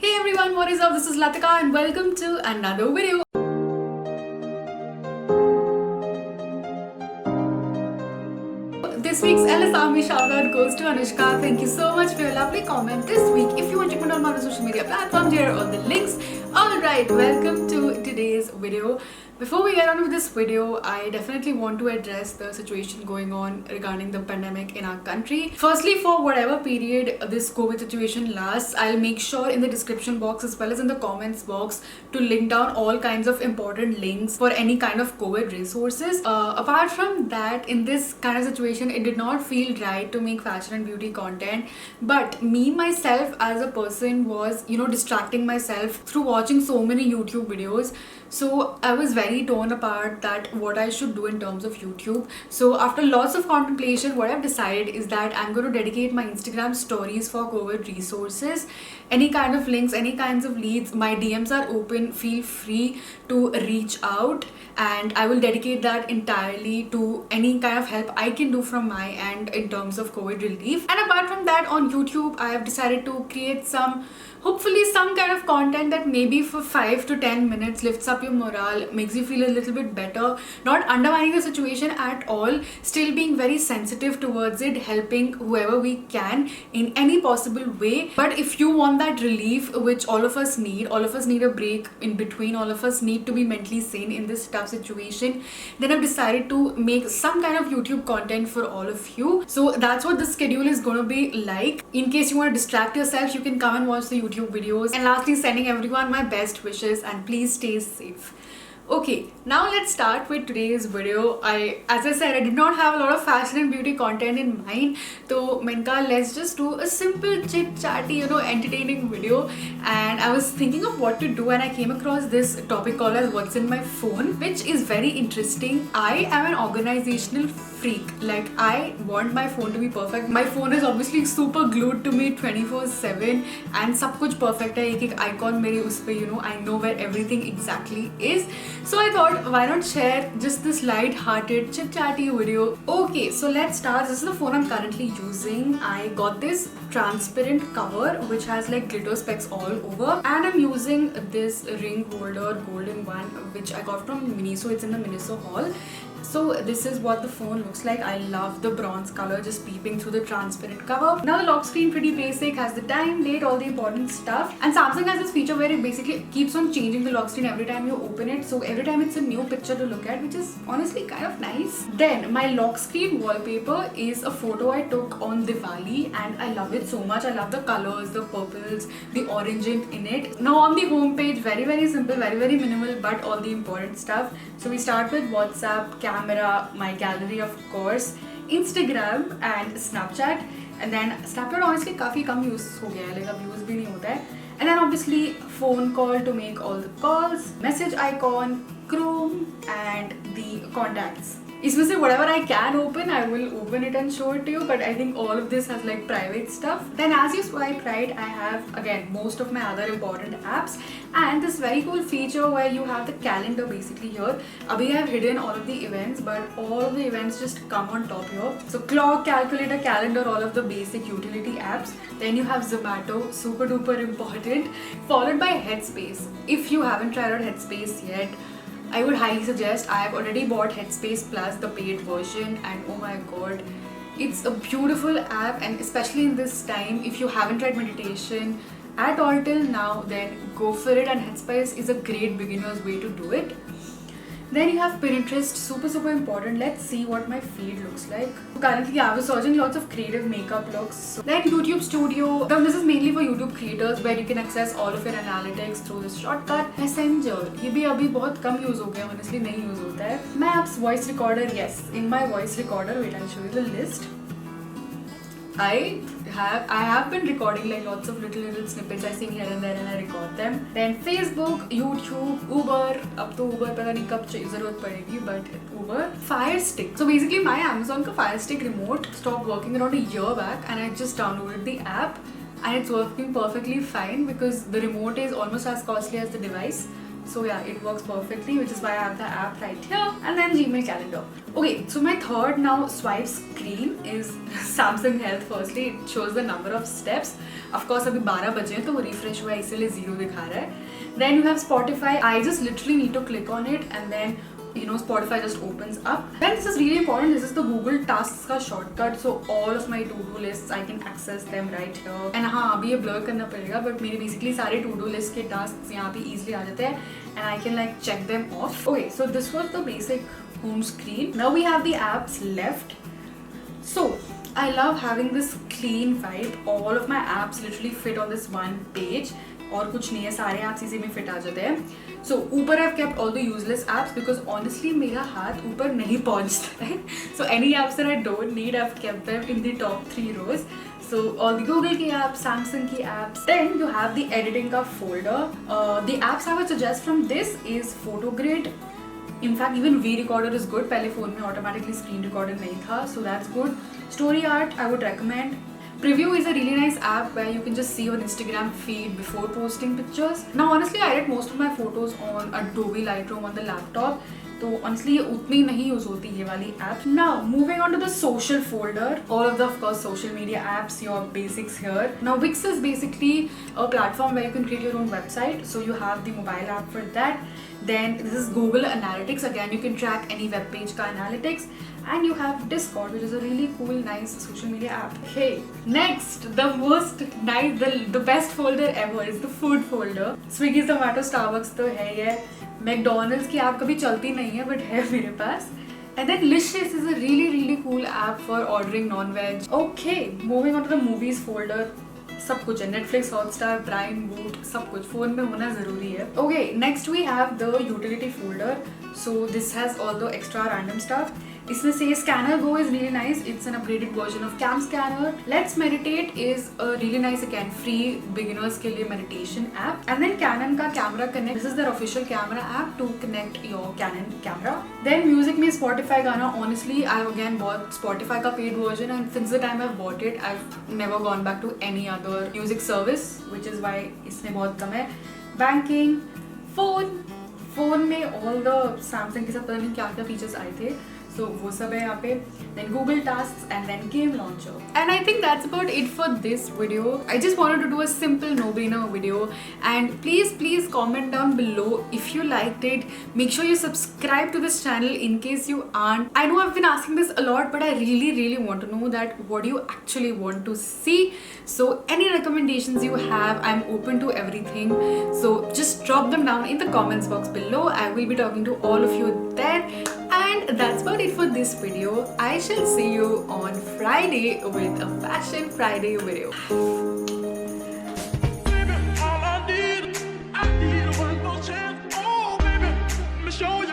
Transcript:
Hey everyone, what is up? This is Latika and welcome to another video. This week's LS Army shoutout goes to Anushka. Thank you so much for your lovely comment this week. If you want to check me out on my social media platforms, here are all the links. Alright, welcome to today's video. Before we get on with this video, I definitely want to address the situation going on regarding the pandemic in our country. Firstly, for whatever period this COVID situation lasts, I'll make sure in the description box as well as in the comments box to link down all kinds of important links for any kind of COVID resources. Apart from that, in this kind of situation, it did not feel right to make fashion and beauty content. But me, myself, as a person was, distracting myself through watching so many YouTube videos. So I was very torn apart that what I should do in terms of YouTube. So after lots of contemplation, what I've decided is that I'm going to dedicate my Instagram stories for COVID resources. Any kind of links, any kinds of leads, my DMs are open. Feel free to reach out and I will dedicate that entirely to any kind of help I can do from my end in terms of COVID relief. And apart from that, on YouTube, I have decided to create hopefully some kind of content that maybe for 5 to 10 minutes lifts up your morale, makes you feel a little bit better, not undermining the situation at all, still being very sensitive towards it, helping whoever we can in any possible way. But if you want that relief, which all of us need a break in between, all of us need to be mentally sane in this tough situation, then I've decided to make some kind of YouTube content for all of you. So that's what the schedule is going to be like. In case you want to distract yourself, you can come and watch the YouTube videos. And lastly, sending everyone my best wishes and please stay safe. Okay, now let's start with today's video. As I said, I did not have a lot of fashion and beauty content in mind. So, let's just do a simple chit-chatty, entertaining video. And I was thinking of what to do and I came across this topic called as what's in my phone, which is very interesting. I am an organizational freak. Like, I want my phone to be perfect. My phone is obviously super glued to me 24/7 and सब कुछ perfect है. एक icon मेरे उस पे, I know where everything exactly is. So I thought, why not share just this light-hearted, chit-chatty video. Okay, so let's start. This is the phone I'm currently using. I got this transparent cover which has like glitter specks all over, and I'm using this ring holder, golden one, which I got from Miniso. It's in the Miniso haul. So this is what the phone looks like. I love the bronze color just peeping through the transparent cover. Now the lock screen, pretty basic, has the time, date, all the important stuff. And Samsung has this feature where it basically keeps on changing the lock screen every time you open it. So every time it's a new picture to look at, which is honestly kind of nice. Then my lock screen wallpaper is a photo I took on Diwali and I love it so much. I love the colors, the purples, the orange in it. Now on the home page, very, very simple, very, very minimal, but all the important stuff. So we start with WhatsApp, camera, my gallery of course, Instagram and Snapchat. And then Snapchat honestly काफी कम use हो गया है, like अब use भी नहीं होता है. And then obviously phone call to make all the calls, message icon, Chrome and the contacts. इसमें से whatever I can open, I will open it and show it to you, but I think all of this has like private stuff. Then as you swipe right, I have again most of my other important apps and this very cool feature where you have the calendar basically here. Abhi I have hidden all of the events, but all of the events just come on top here. So clock, calculator, calendar, all of the basic utility apps. Then you have Zomato, super duper important, followed by Headspace. If you haven't tried out Headspace yet, I would highly suggest. I have already bought Headspace Plus, the paid version, and oh my god, it's a beautiful app. And especially in this time, if you haven't tried meditation at all till now, then go for it, and Headspace is a great beginner's way to do it. Then you have Pinterest, super important. Let's see what my feed looks like. Currently I was searching lots of creative makeup looks. So then YouTube Studio. Now this is mainly for YouTube creators where you can access all of your analytics through this shortcut. Messenger, ये भी अभी बहुत कम use हो गया, honestly नहीं use होता है. Maps, voice recorder, yes. In my voice recorder, wait, I'll show you the list. I have been recording like lots of little snippets I sing here and there and I record them. Then Facebook, YouTube, Uber. अब तो Uber पता नहीं कब ज़रूरत पड़ेगी, but Uber. Fire Stick. So basically my Amazon का Fire Stick remote stopped working around a year back and I just downloaded the app and it's working perfectly fine because the remote is almost as costly as the device. So yeah, it works perfectly, which is why I have the app right here. And then Gmail calendar. Okay, so my third now swipe screen is Samsung Health. Firstly, it shows the number of steps. Of course, अभी 12 बजे हैं तो वो refresh हुआ है इसलिए 0 दिखा रहा है. Then you have Spotify. I just literally need to click on it and then Spotify just opens up. Then this is really important. This is the Google Tasks का shortcut. So all of my to-do lists, I can access them right here. And हाँ, अभी ये blur करना पड़ेगा, but मेरे basically सारे to-do list के tasks यहाँ पे easily आ जाते हैं, and I can like check them off. Okay, so this was the basic home screen. Now we have the apps left. So I love having this clean vibe. All of my apps literally fit on this one page. और कुछ नहीं है, सारे apps इसी में fit आ जाते हैं. सो ऊपर I have kept all the useless apps because honestly मेरा हाथ ऊपर नहीं पहुंचता है. So any apps that I don't need I have kept them in the top 3 rows. So all the Google की apps, Samsung की apps. Then you have the editing का folder. The apps I would suggest from this is PhotoGrid. In fact, even V Recorder is good. पहले phone में automatically screen recorder नहीं था, so that's good. StoryArt I would recommend. Preview is a really nice app where you can just see your Instagram feed before posting pictures. Now honestly I edit most of my photos on Adobe Lightroom on the laptop. तो honestly ये उतनी नहीं use होती ये वाली app. Now moving on to the social folder, all of the of course social media apps, your basics here. Now Wix is basically a platform where you can create your own website. So you have the mobile app for that. Then this is Google Analytics. Again, you can track any web page ka analytics. And you have Discord, which is a really cool, nice social media app. Okay, next, the most nice, the best folder ever is the food folder. Swiggy, Zomato, Starbucks तो है ये. McDonald's की app कभी चलती नहीं है, but है मेरे पास. And then Licious is a really, really cool app for ordering non-veg. Okay, moving on to the movies folder. सब कुछ है, Netflix, Hotstar, Prime, Boot, सब कुछ फोन में होना जरूरी है. Okay, next we have the utility folder. So this has all the extra random stuff. इसमें से Scanner Go is really nice. It's an upgraded version of Cam Scanner. Let's Meditate is a really nice again free beginners के लिए meditation app. And then Canon का Camera Connect. This is their official camera app to connect your Canon camera. Then music में Spotify गाना. Honestly, I've again bought Spotify का paid version and since the time I've bought it, I've never gone back to any other music service, which is why इसमें बहुत कम है. Banking, phone में all the Samsung के साथ पता नहीं क्या क्या features आए थे. So वो सब है यहाँ पे. Then Google Tasks and then Game Launcher. And I think that's about it for this video. I just wanted to do a simple no-brainer video. And please comment down below if you liked it. Make sure you subscribe to this channel in case you aren't. I know I've been asking this a lot, but I really want to know that what do you actually want to see. So any recommendations you have, I'm open to everything. So just drop them down in the comments box below. I will be talking to all of you there. And that's about it for this video. I shall see you on Friday with a Fashion Friday video. Baby, all I need one more chance. Oh, baby, let me show you.